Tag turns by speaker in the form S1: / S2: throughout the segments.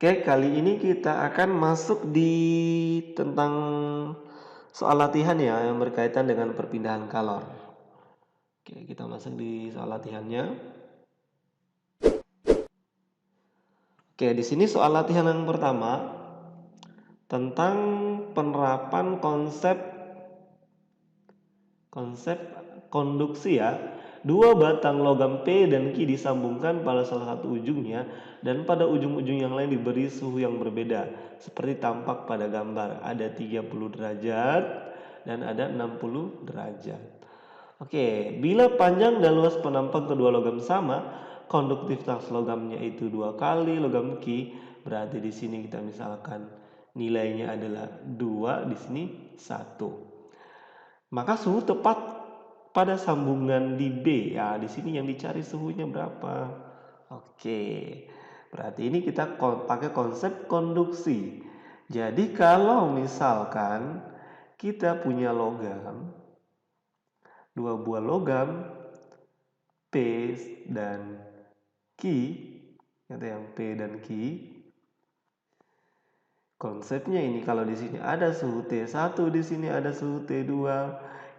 S1: Oke, kali ini kita akan masuk di tentang soal latihan ya yang berkaitan dengan perpindahan kalor. Oke, kita masuk di soal latihannya. Oke, di sini soal latihan yang pertama tentang penerapan konsep konduksi ya. Dua batang logam P dan Q disambungkan pada salah satu ujungnya dan pada ujung-ujung yang lain diberi suhu yang berbeda. Seperti tampak pada gambar, ada 30 derajat dan ada 60 derajat. Oke, bila panjang dan luas penampang kedua logam sama, konduktivitas logamnya itu 2 kali logam Q, berarti di sini kita misalkan nilainya adalah 2, di sini 1. Maka suhu tepat pada sambungan di B. Ya, di sini yang dicari suhunya berapa. Oke. Berarti ini kita pakai konsep konduksi. Jadi kalau misalkan kita punya logam, dua buah logam P dan Q, kata yang P dan Q. Konsepnya ini kalau di sini ada suhu T1, di sini ada suhu T2,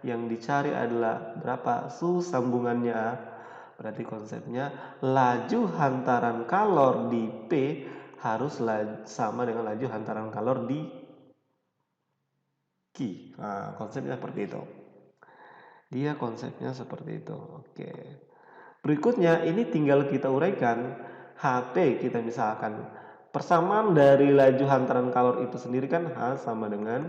S1: yang dicari adalah berapa suhu sambungannya. Berarti konsepnya laju hantaran kalor di P harus sama dengan laju hantaran kalor di Q. Nah, konsepnya seperti itu. Dia konsepnya seperti itu. Oke. Berikutnya ini tinggal kita uraikan HP, kita misalkan persamaan dari laju hantaran kalor itu sendiri kan H sama dengan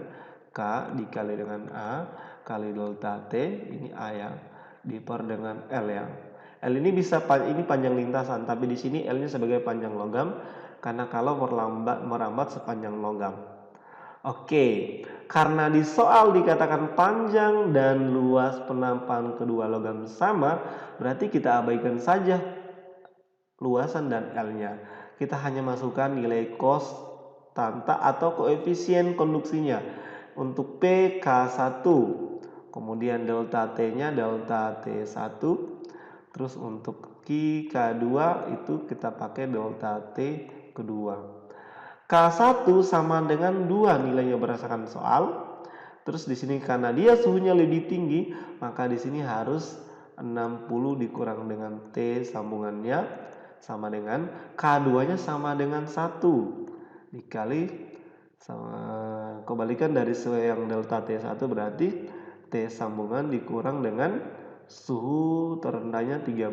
S1: K dikali dengan A kali delta T, ini A ya, diper dengan L ya. L ini ini panjang lintasan, tapi di sini L-nya sebagai panjang logam karena kalau merambat sepanjang logam. Oke, karena di soal dikatakan panjang dan luas penampang kedua logam sama, berarti kita abaikan saja luasan dan L-nya. Kita hanya masukkan nilai konstanta atau koefisien konduksinya. Untuk P K1, kemudian delta T-nya delta T1, terus untuk Q K2 itu kita pakai delta T kedua. K1 sama dengan 2 nilainya berdasarkan soal. Terus di sini karena dia suhunya lebih tinggi, maka di sini harus 60 dikurang dengan T sambungannya sama dengan K2-nya sama dengan 1 dikali sama kebalikan dari yang delta T1 berarti T sambungan dikurang dengan suhu terendahnya 30.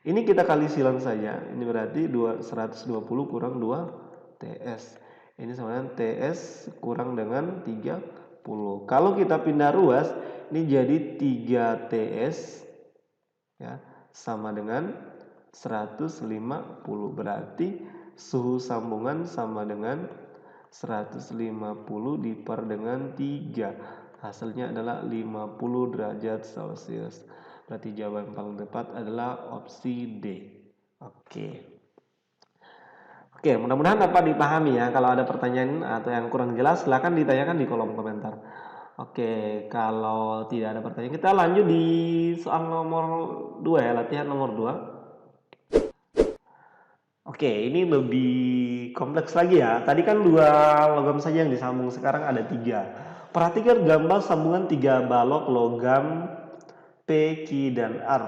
S1: Ini kita kali silang saja. Ini berarti 120 kurang 2 TS. Ini sama dengan TS kurang dengan 30. Kalau kita pindah ruas, ini jadi 3 TS ya, sama dengan 150. Berarti suhu sambungan sama dengan 150 diper dengan 3. Hasilnya adalah 50 derajat Celcius. Berarti jawaban paling tepat adalah opsi D. Oke, mudah-mudahan dapat dipahami ya. Kalau ada pertanyaan atau yang kurang jelas, silahkan ditanyakan di kolom komentar. Oke, kalau tidak ada pertanyaan, kita lanjut di soal nomor 2 ya, latihan nomor 2. Oke, ini lebih kompleks lagi ya. Tadi kan 2 logam saja yang disambung, sekarang ada 3. Perhatikan gambar sambungan 3 balok logam P, Q, dan R.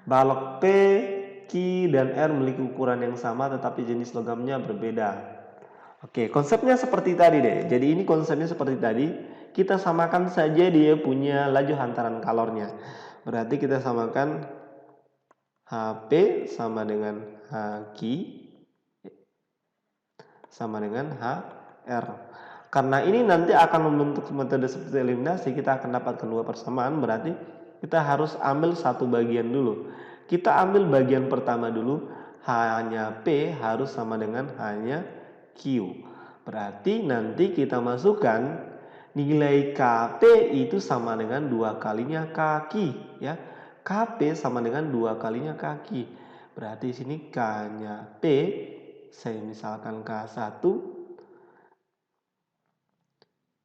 S1: Balok P, Q, dan R memiliki ukuran yang sama tetapi jenis logamnya berbeda. Oke, konsepnya seperti tadi deh. Jadi ini konsepnya seperti tadi. Kita samakan saja dia punya laju hantaran kalornya. Berarti kita samakan HP sama dengan HQ sama dengan HR. Karena ini nanti akan membentuk metode seperti eliminasi, kita akan dapatkan 2 persamaan, berarti kita harus ambil satu bagian dulu. Kita ambil bagian pertama dulu, hanya P harus sama dengan hanya Q. Berarti nanti kita masukkan nilai KP itu sama dengan 2 kalinya kaki ya. KP sama dengan 2 kalinya kaki. Berarti sini K-nya P, saya misalkan K1,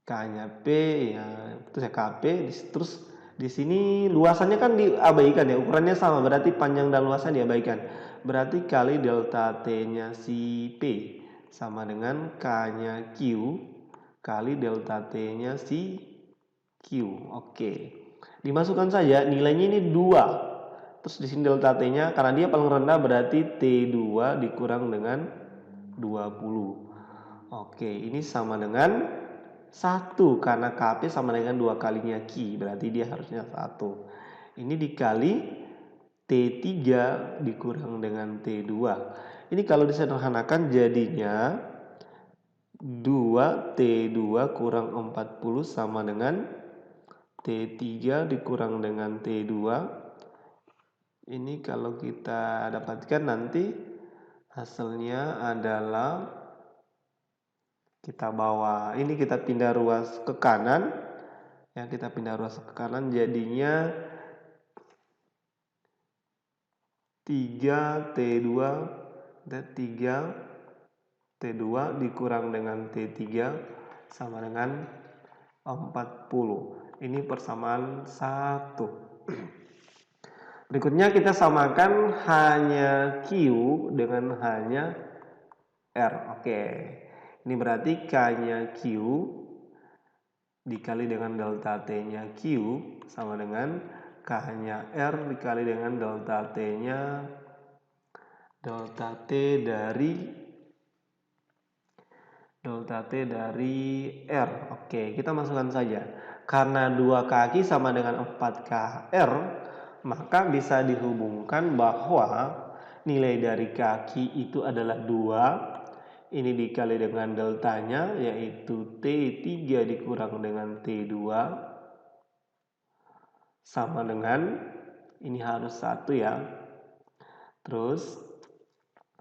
S1: K-nya P ya, terus ya KP, terus di sini luasannya kan diabaikan ya, ukurannya sama, berarti panjang dan luasnya diabaikan. Berarti kali delta T-nya si P sama dengan K-nya Q kali delta T-nya si Q. Oke. Dimasukkan saja nilainya ini 2. Terus di sini delta T-nya karena dia paling rendah berarti T2 dikurang dengan 20. Oke, ini sama dengan 1 karena KP sama dengan 2 kalinya Q, berarti dia harusnya 1. Ini dikali T3 dikurang dengan T2. Ini kalau disederhanakan jadinya 2T2 kurang 40 sama dengan T3 dikurang dengan T2. Ini kalau kita dapatkan nanti hasilnya adalah kita bawa ini kita pindah ruas ke kanan ya, kita pindah ruas ke kanan jadinya 3T2 dan 3T2 dikurang dengan T3 sama dengan 40. Ini persamaan 1. Berikutnya kita samakan hanya Q dengan hanya R. Oke. Ini berarti K-nya Q dikali dengan delta T-nya Q sama dengan K-nya R dikali dengan delta T-nya delta T dari R. Oke, kita masukkan saja. Karena 2 kaki sama dengan 4KR, maka bisa dihubungkan bahwa nilai dari kaki itu adalah 2. Ini dikali dengan deltanya yaitu T3 dikurang dengan T2 sama dengan ini harus 1 ya. Terus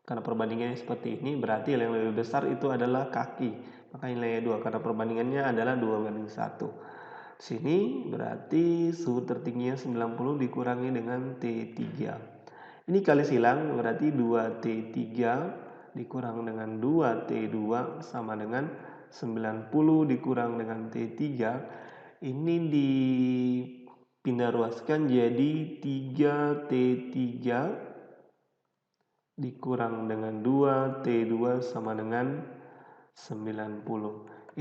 S1: karena perbandingannya seperti ini berarti yang lebih besar itu adalah kaki. Maka nilainya 2 karena perbandingannya adalah 2:1. Sini berarti suhu tertingginya 90 dikurangi dengan T3. Ini kali silang berarti 2T3 dikurang dengan 2T2 sama dengan 90 dikurang dengan T3. Ini dipindah ruaskan jadi 3T3 dikurang dengan 2T2 sama dengan 90.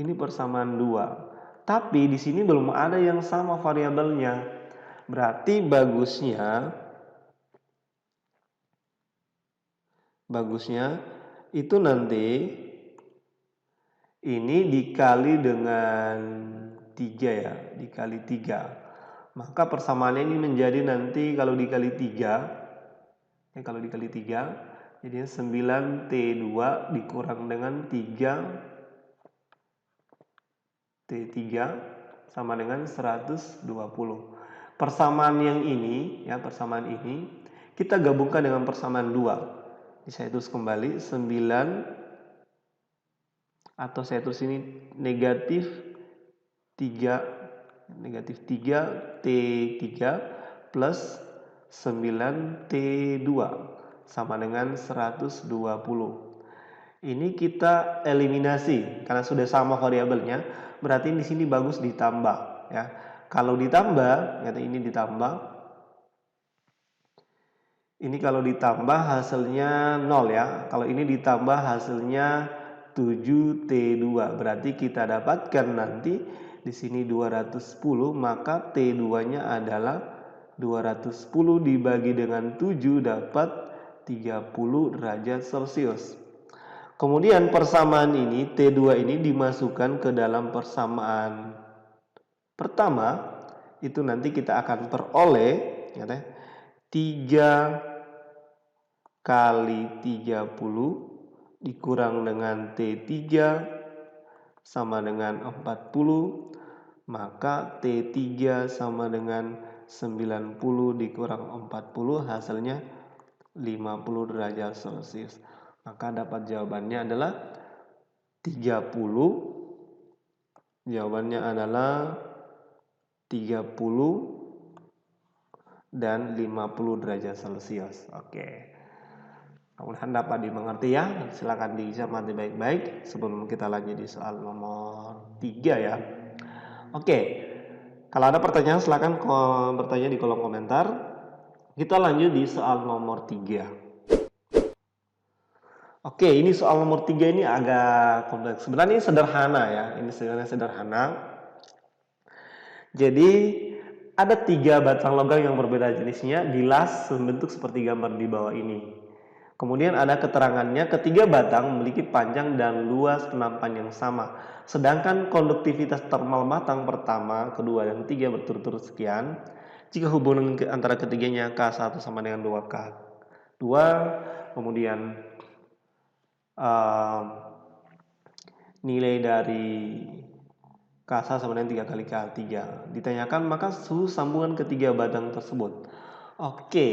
S1: Ini persamaan 2. Tapi di sini belum ada yang sama variabelnya. Berarti bagusnya itu nanti ini dikali dengan 3 ya, dikali 3. Maka persamaannya ini menjadi nanti kalau dikali 3 ya, kalau dikali 3 jadinya 9T2 dikurang dengan 3T3 sama dengan 120. Persamaan yang ini ya, persamaan ini kita gabungkan dengan persamaan 2. Saya tulis kembali 9 atau saya tulis ini negatif 3T3 plus 9T2 sama dengan 120. Ini kita eliminasi karena sudah sama variabelnya, berarti di sini bagus ditambah ya. Kalau ditambah, ini ditambah. Ini kalau ditambah hasilnya 0 ya. Kalau ini ditambah hasilnya 7T2. Berarti kita dapatkan nanti di sini 210, maka T2-nya adalah 210 dibagi dengan 7 dapat 30 derajat Celcius. Kemudian persamaan ini T2 ini dimasukkan ke dalam persamaan pertama. Itu nanti kita akan peroleh 3 kali 30 dikurang dengan T3 sama dengan 40, maka T3 sama dengan 90 dikurang 40 hasilnya 50 derajat Celcius. Maka dapat jawabannya adalah 30. Jawabannya adalah 30 dan 50 derajat Celcius. Oke. Mudah-mudahan dapat dimengerti ya. Silakan dicermati baik-baik sebelum kita lanjut di soal nomor 3 ya. Oke. Kalau ada pertanyaan silakan bertanya di kolom komentar. Kita lanjut di soal nomor 3. Oke, ini soal nomor 3 ini agak kompleks. Sebenarnya ini sederhana ya, ini sebenarnya sederhana. Jadi ada 3 batang logam yang berbeda jenisnya, gelas membentuk seperti gambar di bawah ini. Kemudian ada keterangannya, ketiga batang memiliki panjang dan luas penampan yang sama. Sedangkan konduktivitas termal batang pertama, kedua, dan ketiga berturut-turut sekian. Jika hubungan antara ketiganya K1 sama dengan 2K2, kemudian nilai dari K1 sama dengan 3 kali K3 ditanyakan, maka suhu sambungan ketiga batang tersebut. Oke,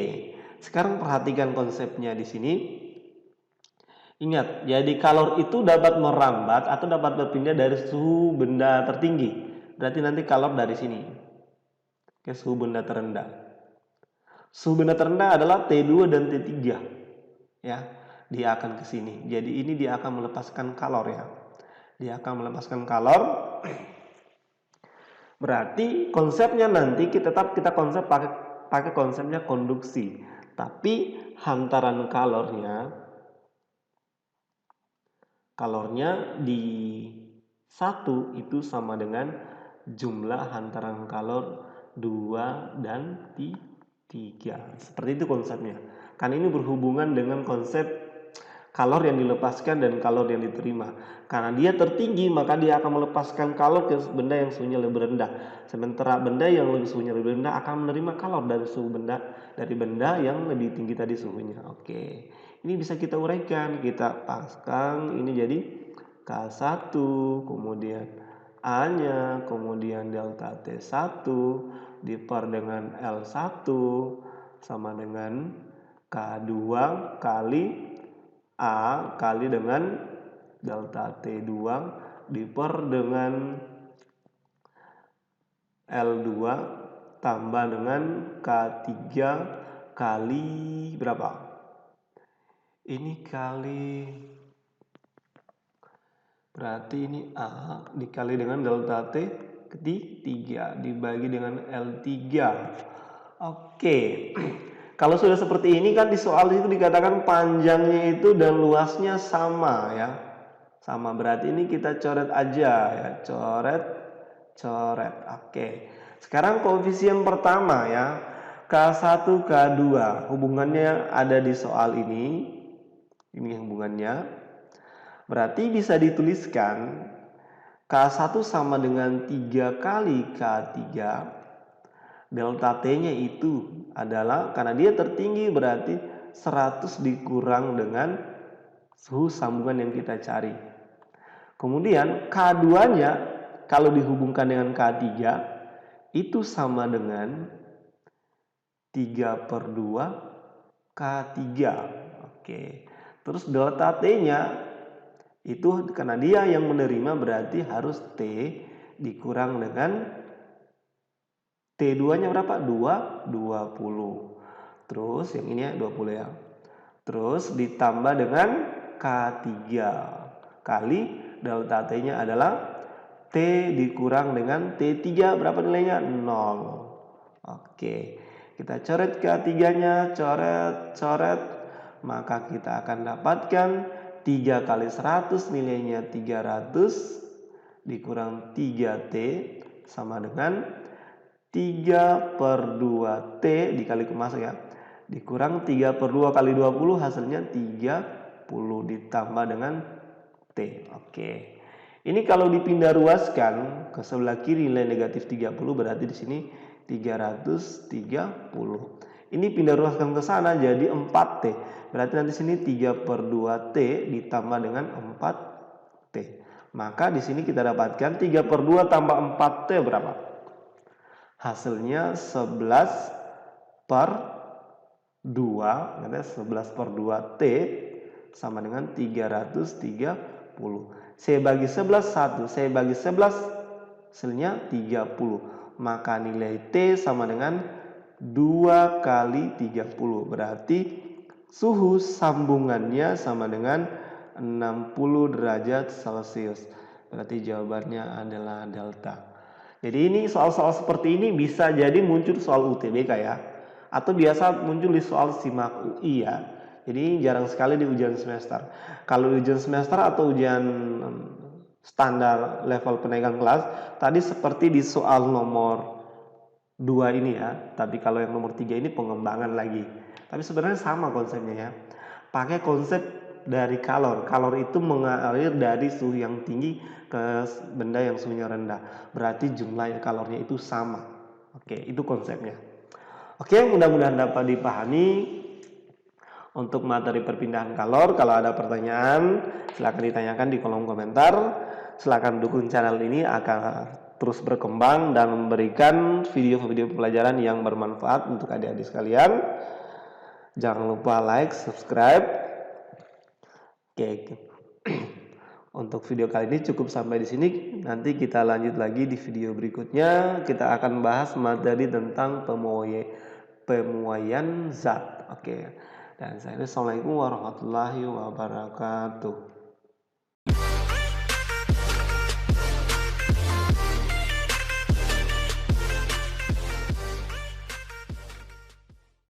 S1: sekarang perhatikan konsepnya di sini. Ingat, jadi kalor itu dapat merambat atau dapat berpindah dari suhu benda tertinggi. Berarti nanti kalor dari sini ke suhu benda terendah. Suhu benda terendah adalah T2 dan T3. Ya, dia akan ke sini. Jadi ini dia akan melepaskan kalor ya. Dia akan melepaskan kalor. Berarti konsepnya nanti kita konsep pakai konsepnya konduksi. Tapi hantaran kalornya di 1 itu sama dengan jumlah hantaran kalor 2 dan 3. Seperti itu konsepnya. Kan ini berhubungan dengan konsep kalor yang dilepaskan dan kalor yang diterima. Karena dia tertinggi, maka dia akan melepaskan kalor ke benda yang suhunya lebih rendah. Sementara benda yang lebih suhunya lebih rendah akan menerima kalor dari benda yang lebih tinggi tadi suhunya. Oke. Ini bisa kita uraikan, kita pasang ini jadi K1, kemudian A-nya, kemudian delta T1 diper dengan L1 sama dengan K2 kali A kali dengan delta T2 diper dengan L2 tambah dengan K3 kali berapa? Ini kali, berarti ini A dikali dengan delta T ketiga dibagi dengan L3. Oke. Kalau sudah seperti ini kan di soal itu dikatakan panjangnya itu dan luasnya sama ya. Sama, berarti ini kita coret aja ya. Coret. Oke. Sekarang koefisien pertama ya. K1, K2. Hubungannya ada di soal ini. Ini hubungannya. Berarti bisa dituliskan K1 sama dengan 3 kali K3. Delta T-nya itu adalah, karena dia tertinggi berarti 100 dikurang dengan suhu sambungan yang kita cari. Kemudian K2-nya kalau dihubungkan dengan K3 itu sama dengan 3/2 K3. Oke. Terus delta T-nya itu karena dia yang menerima berarti harus T dikurang dengan T2-nya berapa? 20. Terus yang ini ya 20 ya. Terus ditambah dengan K3 kali delta T-nya adalah T dikurang dengan T3, berapa nilainya? 0. Oke. Kita coret K3-nya, coret. Maka kita akan dapatkan 3 kali 100 nilainya 300 dikurang 3T sama dengan 3/2 T dikali massa ya, dikurang 3/2 kali 20 hasilnya 30 ditambah dengan T. Oke. Ini kalau dipindah ruaskan ke sebelah kiri nilai negatif 30 berarti di sini 330. Ini pindah ruaskan ke sana jadi 4T. Berarti nanti sini 3/2 T ditambah dengan 4T. Maka di sini kita dapatkan 3/2 tambah 4T berapa? Hasilnya 11/2, 11/2 T sama dengan 330. Saya bagi 11 1, saya bagi 11 hasilnya 30. Maka nilai T sama dengan 2 kali 30. Berarti suhu sambungannya sama dengan 60 derajat Celcius. Berarti jawabannya adalah delta. Jadi ini soal-soal seperti ini bisa jadi muncul soal UTBK ya. Atau biasa muncul di soal SIMAK UI ya. Jadi jarang sekali di ujian semester. Kalau ujian semester atau ujian standar level penegang kelas, tadi seperti di soal nomor 2 ini ya. Tapi kalau yang nomor 3 ini pengembangan lagi. Tapi sebenarnya sama konsepnya ya. Pakai konsep dari kalor. Kalor itu mengalir dari suhu yang tinggi ke benda yang suhunya rendah. Berarti jumlah kalornya itu sama. Oke, itu konsepnya. Oke, mudah-mudahan dapat dipahami untuk materi perpindahan kalor. Kalau ada pertanyaan, silakan ditanyakan di kolom komentar. Silakan dukung channel ini agar terus berkembang dan memberikan video-video pelajaran yang bermanfaat untuk adik-adik sekalian. Jangan lupa like, subscribe. Oke. Untuk video kali ini cukup sampai di sini. Nanti kita lanjut lagi di video berikutnya. Kita akan bahas materi tentang pemuaian zat. Oke. Dan saya Assalamualaikum warahmatullahi wabarakatuh.